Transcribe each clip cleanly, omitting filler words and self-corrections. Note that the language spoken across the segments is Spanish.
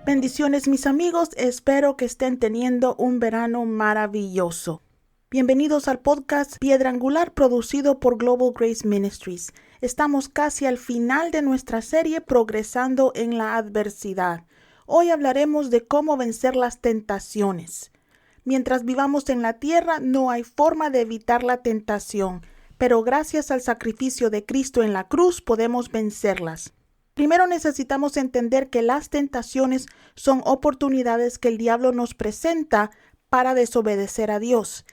Bendiciones mis amigos, espero que estén teniendo un verano maravilloso. Bienvenidos al podcast Piedra Angular producido por Global Grace Ministries. Estamos casi al final de nuestra serie Progresando en la Adversidad. Hoy hablaremos de cómo vencer las tentaciones. Mientras vivamos en la tierra no hay forma de evitar la tentación, pero gracias al sacrificio de Cristo en la cruz podemos vencerlas. Primero necesitamos entender que las tentaciones son oportunidades que el diablo nos presenta para desobedecer a Dios.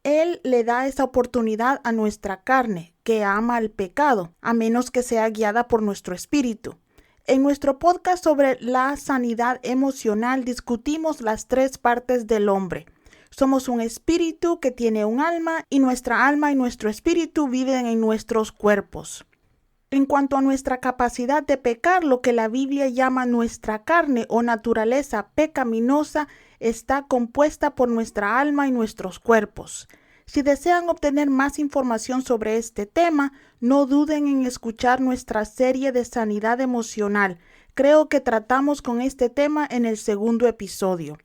Él le da esa oportunidad a nuestra carne, que ama al pecado, a menos que sea guiada por nuestro espíritu. En nuestro podcast sobre la sanidad emocional discutimos las tres partes del hombre. Somos un espíritu que tiene un alma y nuestra alma y nuestro espíritu viven en nuestros cuerpos. En cuanto a nuestra capacidad de pecar, lo que la Biblia llama nuestra carne o naturaleza pecaminosa está compuesta por nuestra alma y nuestros cuerpos. Si desean obtener más información sobre este tema, no duden en escuchar nuestra serie de sanidad emocional. Creo que tratamos con este tema en el segundo episodio.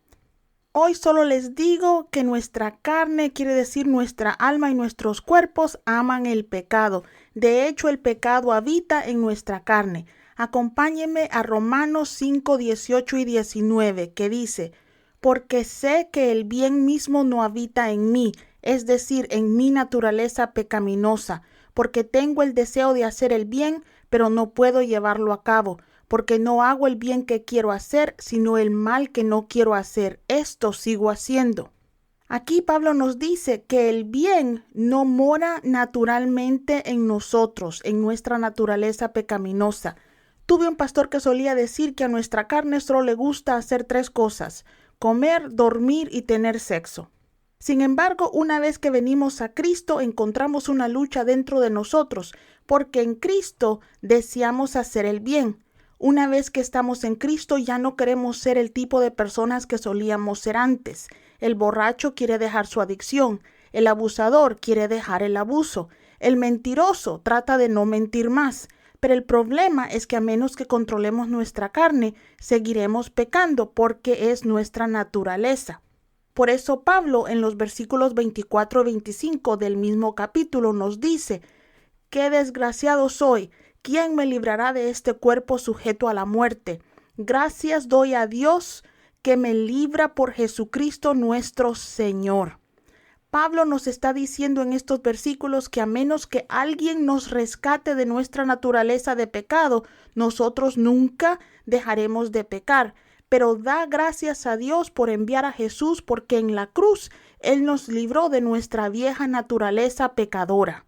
Hoy solo les digo que nuestra carne, quiere decir nuestra alma y nuestros cuerpos, aman el pecado. De hecho, el pecado habita en nuestra carne. Acompáñenme a Romanos 5, 18 y 19, que dice: porque sé que el bien mismo no habita en mí, es decir, en mi naturaleza pecaminosa, porque tengo el deseo de hacer el bien, pero no puedo llevarlo a cabo. Porque no hago el bien que quiero hacer, sino el mal que no quiero hacer. Esto sigo haciendo. Aquí Pablo nos dice que el bien no mora naturalmente en nosotros, en nuestra naturaleza pecaminosa. Tuve un pastor que solía decir que a nuestra carne solo le gusta hacer tres cosas: comer, dormir y tener sexo. Sin embargo, una vez que venimos a Cristo, encontramos una lucha dentro de nosotros, porque en Cristo deseamos hacer el bien. Una vez que estamos en Cristo, ya no queremos ser el tipo de personas que solíamos ser antes. El borracho quiere dejar su adicción. El abusador quiere dejar el abuso. El mentiroso trata de no mentir más. Pero el problema es que a menos que controlemos nuestra carne, seguiremos pecando porque es nuestra naturaleza. Por eso Pablo en los versículos 24 y 25 del mismo capítulo nos dice: ¡qué desgraciado soy! ¿Quién me librará de este cuerpo sujeto a la muerte? Gracias doy a Dios que me libra por Jesucristo nuestro Señor. Pablo nos está diciendo en estos versículos que a menos que alguien nos rescate de nuestra naturaleza de pecado, nosotros nunca dejaremos de pecar. Pero da gracias a Dios por enviar a Jesús, porque en la cruz Él nos libró de nuestra vieja naturaleza pecadora.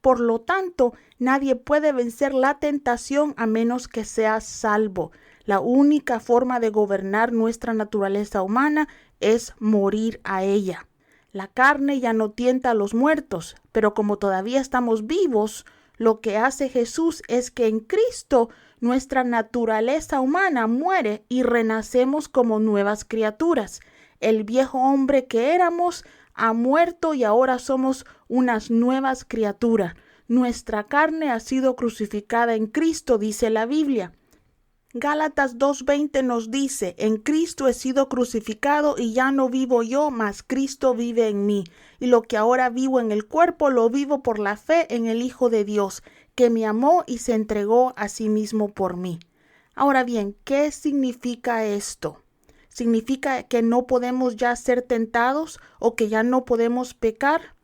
Por lo tanto, nadie puede vencer la tentación a menos que sea salvo. La única forma de gobernar nuestra naturaleza humana es morir a ella. La carne ya no tienta a los muertos, pero como todavía estamos vivos, lo que hace Jesús es que en Cristo nuestra naturaleza humana muere y renacemos como nuevas criaturas. El viejo hombre que éramos ha muerto y ahora somos unas nuevas criaturas. Nuestra carne ha sido crucificada en Cristo, dice la Biblia. Gálatas 2:20 nos dice: en Cristo he sido crucificado y ya no vivo yo, mas Cristo vive en mí. Y lo que ahora vivo en el cuerpo lo vivo por la fe en el Hijo de Dios, que me amó y se entregó a sí mismo por mí. Ahora bien, ¿qué significa esto? ¿Significa que no podemos ya ser tentados o que ya no podemos pecar?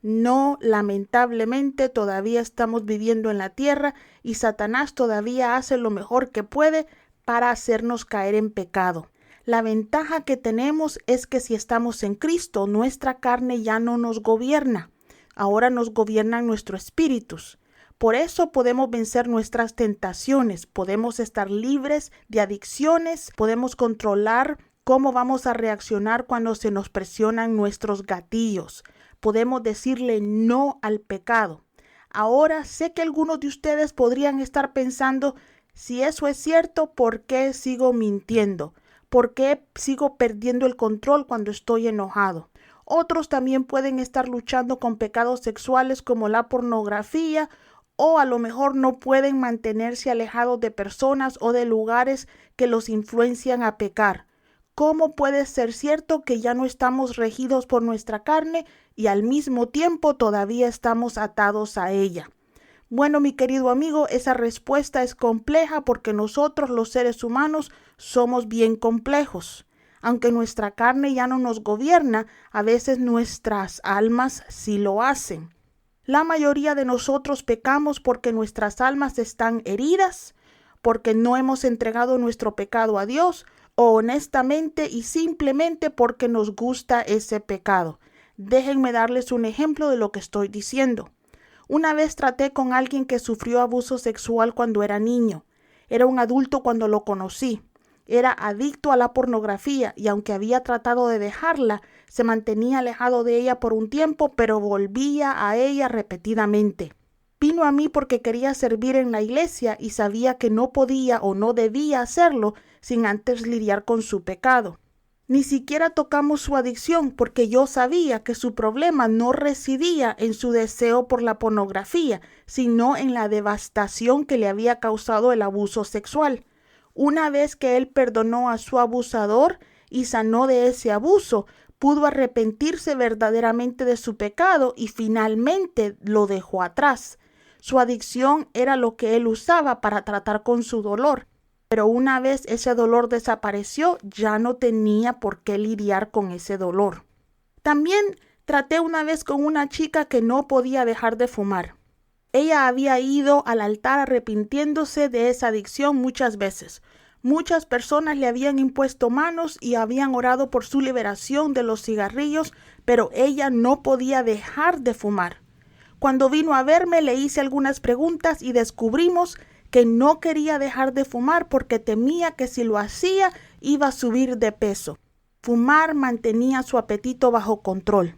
No, lamentablemente todavía estamos viviendo en la tierra y Satanás todavía hace lo mejor que puede para hacernos caer en pecado. La ventaja que tenemos es que si estamos en Cristo, nuestra carne ya no nos gobierna. Ahora nos gobiernan nuestros espíritus. Por eso podemos vencer nuestras tentaciones, podemos estar libres de adicciones, podemos controlar cómo vamos a reaccionar cuando se nos presionan nuestros gatillos. Podemos decirle no al pecado. Ahora sé que algunos de ustedes podrían estar pensando: Si eso es cierto, ¿por qué sigo mintiendo? ¿Por qué sigo perdiendo el control cuando estoy enojado? Otros también pueden estar luchando con pecados sexuales como la pornografía, o a lo mejor no pueden mantenerse alejados de personas o de lugares que los influencian a pecar. ¿Cómo puede ser cierto que ya no estamos regidos por nuestra carne y al mismo tiempo todavía estamos atados a ella? Bueno, mi querido amigo, esa respuesta es compleja porque nosotros los seres humanos somos bien complejos. Aunque nuestra carne ya no nos gobierna, a veces nuestras almas sí lo hacen. La mayoría de nosotros pecamos porque nuestras almas están heridas, porque no hemos entregado nuestro pecado a Dios, o honestamente y simplemente porque nos gusta ese pecado. Déjenme darles un ejemplo de lo que estoy diciendo. Una vez traté con alguien que sufrió abuso sexual cuando era niño. Era un adulto cuando lo conocí. Era adicto a la pornografía y aunque había tratado de dejarla, se mantenía alejado de ella por un tiempo, pero volvía a ella repetidamente. Vino a mí porque quería servir en la iglesia y sabía que no podía o no debía hacerlo sin antes lidiar con su pecado. Ni siquiera tocamos su adicción porque yo sabía que su problema no residía en su deseo por la pornografía, sino en la devastación que le había causado el abuso sexual. Una vez que él perdonó a su abusador y sanó de ese abuso, pudo arrepentirse verdaderamente de su pecado y finalmente lo dejó atrás. Su adicción era lo que él usaba para tratar con su dolor. Pero una vez ese dolor desapareció, ya no tenía por qué lidiar con ese dolor. También traté una vez con una chica que no podía dejar de fumar. Ella había ido al altar arrepintiéndose de esa adicción muchas veces. Muchas personas le habían impuesto manos y habían orado por su liberación de los cigarrillos, pero ella no podía dejar de fumar. Cuando vino a verme, le hice algunas preguntas y descubrimos que no quería dejar de fumar porque temía que si lo hacía iba a subir de peso. Fumar mantenía su apetito bajo control.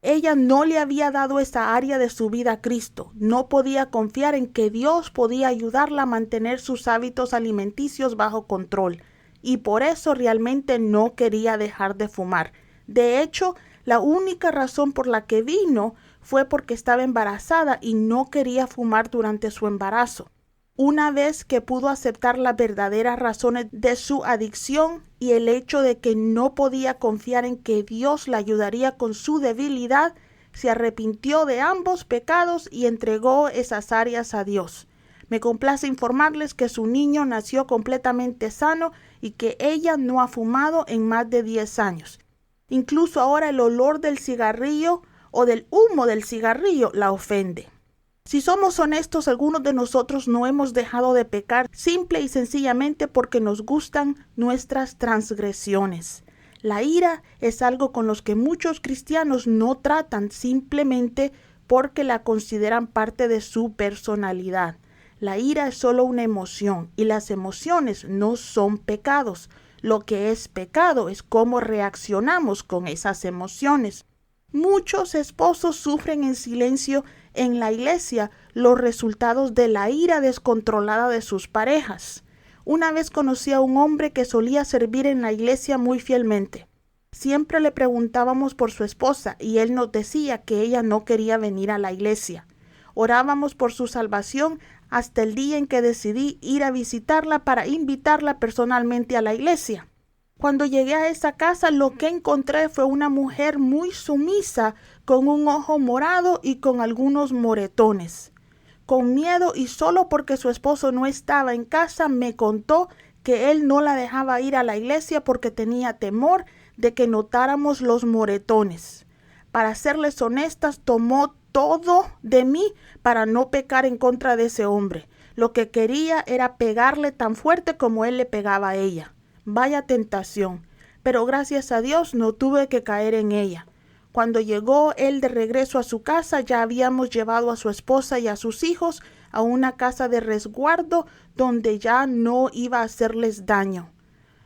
Ella no le había dado esa área de su vida a Cristo. No podía confiar en que Dios podía ayudarla a mantener sus hábitos alimenticios bajo control. Y por eso realmente no quería dejar de fumar. De hecho, la única razón por la que vino fue porque estaba embarazada y no quería fumar durante su embarazo. Una vez que pudo aceptar las verdaderas razones de su adicción y el hecho de que no podía confiar en que Dios la ayudaría con su debilidad, se arrepintió de ambos pecados y entregó esas áreas a Dios. Me complace informarles que su niño nació completamente sano y que ella no ha fumado en más de 10 años. Incluso ahora el olor del cigarrillo o del humo del cigarrillo la ofende. Si somos honestos, algunos de nosotros no hemos dejado de pecar simple y sencillamente porque nos gustan nuestras transgresiones. La ira es algo con los que muchos cristianos no tratan simplemente porque la consideran parte de su personalidad. La ira es solo una emoción y las emociones no son pecados. Lo que es pecado es cómo reaccionamos con esas emociones. Muchos esposos sufren en silencio en la iglesia los resultados de la ira descontrolada de sus parejas. Una vez conocí a un hombre que solía servir en la iglesia muy fielmente. Siempre le preguntábamos por su esposa y él nos decía que ella no quería venir a la iglesia. Orábamos por su salvación hasta el día en que decidí ir a visitarla para invitarla personalmente a la iglesia. Cuando llegué a esa casa, lo que encontré fue una mujer muy sumisa, con un ojo morado y con algunos moretones. Con miedo y solo porque su esposo no estaba en casa, me contó que él no la dejaba ir a la iglesia porque tenía temor de que notáramos los moretones. Para serles honestas, tomó todo de mí para no pecar en contra de ese hombre. Lo que quería era pegarle tan fuerte como él le pegaba a ella. Vaya tentación, pero gracias a Dios no tuve que caer en ella. Cuando llegó él de regreso a su casa, ya habíamos llevado a su esposa y a sus hijos a una casa de resguardo donde ya no iba a hacerles daño.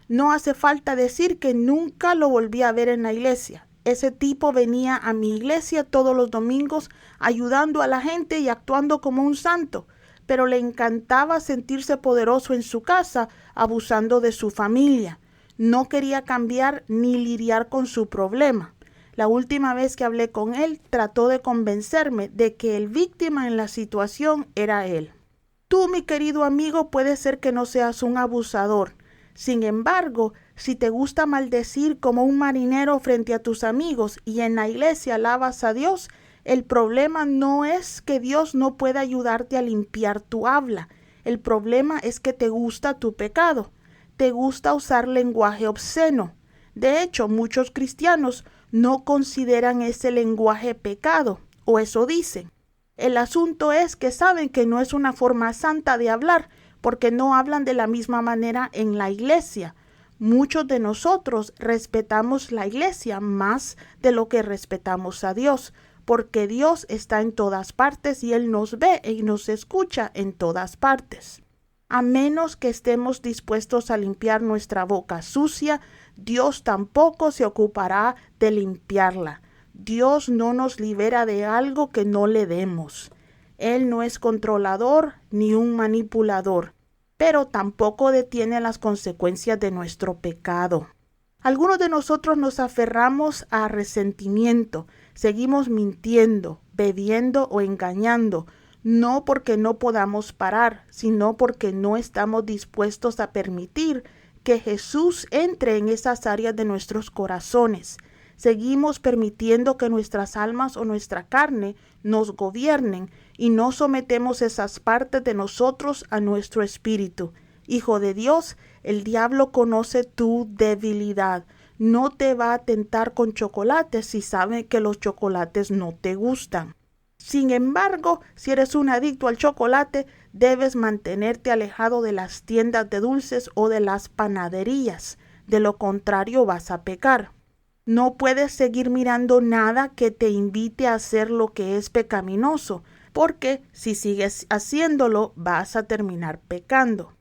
No hace falta decir que nunca lo volví a ver en la iglesia. Ese tipo venía a mi iglesia todos los domingos ayudando a la gente y actuando como un santo. pero le encantaba sentirse poderoso en su casa, abusando de su familia. No quería cambiar ni lidiar con su problema. La última vez que hablé con él, trató de convencerme de que el víctima en la situación era él. Tú, mi querido amigo, puede ser que no seas un abusador. Sin embargo, si te gusta maldecir como un marinero frente a tus amigos y en la iglesia alabas a Dios, el problema no es que Dios no pueda ayudarte a limpiar tu habla. El problema es que te gusta tu pecado. Te gusta usar lenguaje obsceno. De hecho, muchos cristianos no consideran ese lenguaje pecado, o eso dicen. El asunto es que saben que no es una forma santa de hablar, porque no hablan de la misma manera en la iglesia. Muchos de nosotros respetamos la iglesia más de lo que respetamos a Dios, porque Dios está en todas partes y Él nos ve y nos escucha en todas partes. A menos que estemos dispuestos a limpiar nuestra boca sucia, Dios tampoco se ocupará de limpiarla. Dios no nos libera de algo que no le demos. Él no es controlador ni un manipulador, pero tampoco detiene las consecuencias de nuestro pecado. Algunos de nosotros nos aferramos a resentimiento, seguimos mintiendo, bebiendo o engañando, no porque no podamos parar, sino porque no estamos dispuestos a permitir que Jesús entre en esas áreas de nuestros corazones. Seguimos permitiendo que nuestras almas o nuestra carne nos gobiernen y no sometemos esas partes de nosotros a nuestro espíritu. Hijo de Dios, el diablo conoce tu debilidad. No te va a tentar con chocolates si sabe que los chocolates no te gustan. Sin embargo, si eres un adicto al chocolate, debes mantenerte alejado de las tiendas de dulces o de las panaderías. De lo contrario, vas a pecar. No puedes seguir mirando nada que te invite a hacer lo que es pecaminoso, porque si sigues haciéndolo, vas a terminar pecando.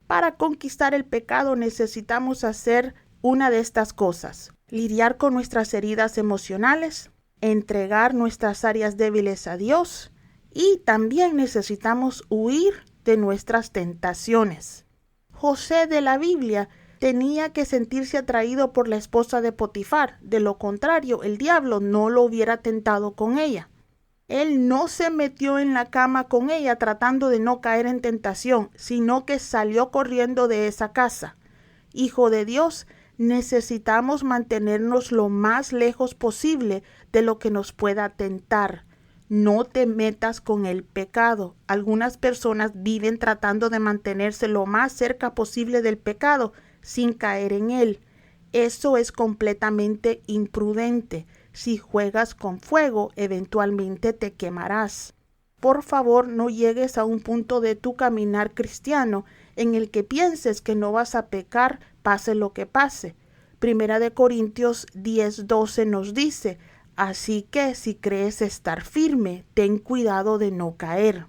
Para conquistar el pecado necesitamos hacer una de estas cosas: lidiar con nuestras heridas emocionales, entregar nuestras áreas débiles a Dios y también necesitamos huir de nuestras tentaciones. José de la Biblia tenía que sentirse atraído por la esposa de Potifar, de lo contrario el diablo no lo hubiera tentado con ella. Él no se metió en la cama con ella tratando de no caer en tentación, sino que salió corriendo de esa casa. Hijo de Dios, necesitamos mantenernos lo más lejos posible de lo que nos pueda tentar. No te metas con el pecado. Algunas personas viven tratando de mantenerse lo más cerca posible del pecado sin caer en él. Eso es completamente imprudente. Si juegas con fuego, eventualmente te quemarás. Por favor, no llegues a un punto de tu caminar cristiano en el que pienses que no vas a pecar, pase lo que pase. Primera de Corintios 10:12 nos dice: así que si crees estar firme, ten cuidado de no caer.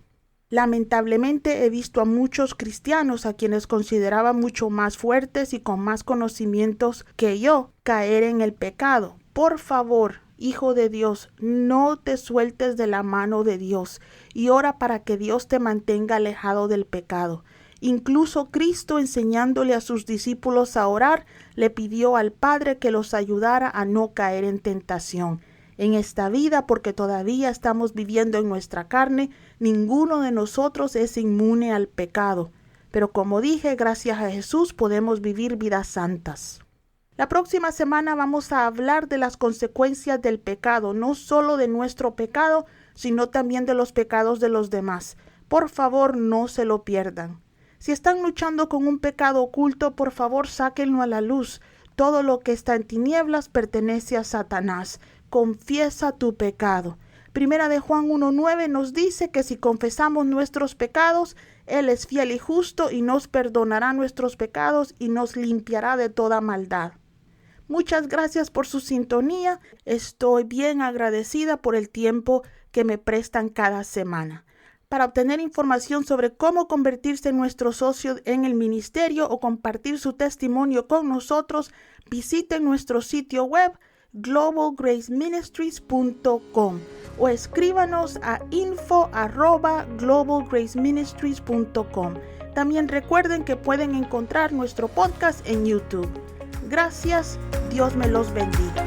Lamentablemente he visto a muchos cristianos a quienes consideraba mucho más fuertes y con más conocimientos que yo caer en el pecado. Por favor, hijo de Dios, no te sueltes de la mano de Dios y ora para que Dios te mantenga alejado del pecado. Incluso Cristo, enseñándole a sus discípulos a orar, le pidió al Padre que los ayudara a no caer en tentación. En esta vida, porque todavía estamos viviendo en nuestra carne, ninguno de nosotros es inmune al pecado. Pero como dije, gracias a Jesús podemos vivir vidas santas. La próxima semana vamos a hablar de las consecuencias del pecado, no solo de nuestro pecado, sino también de los pecados de los demás. Por favor, no se lo pierdan. Si están luchando con un pecado oculto, por favor, sáquenlo a la luz. Todo lo que está en tinieblas pertenece a Satanás. Confiesa tu pecado. Primera de Juan 1:9 nos dice que si confesamos nuestros pecados, Él es fiel y justo y nos perdonará nuestros pecados y nos limpiará de toda maldad. Muchas gracias por su sintonía. Estoy bien agradecida por el tiempo que me prestan cada semana. Para obtener información sobre cómo convertirse en nuestro socio en el ministerio o compartir su testimonio con nosotros, visiten nuestro sitio web globalgraceministries.com o escríbanos a info@globalgraceministries.com. También recuerden que pueden encontrar nuestro podcast en YouTube. Gracias, Dios me los bendiga.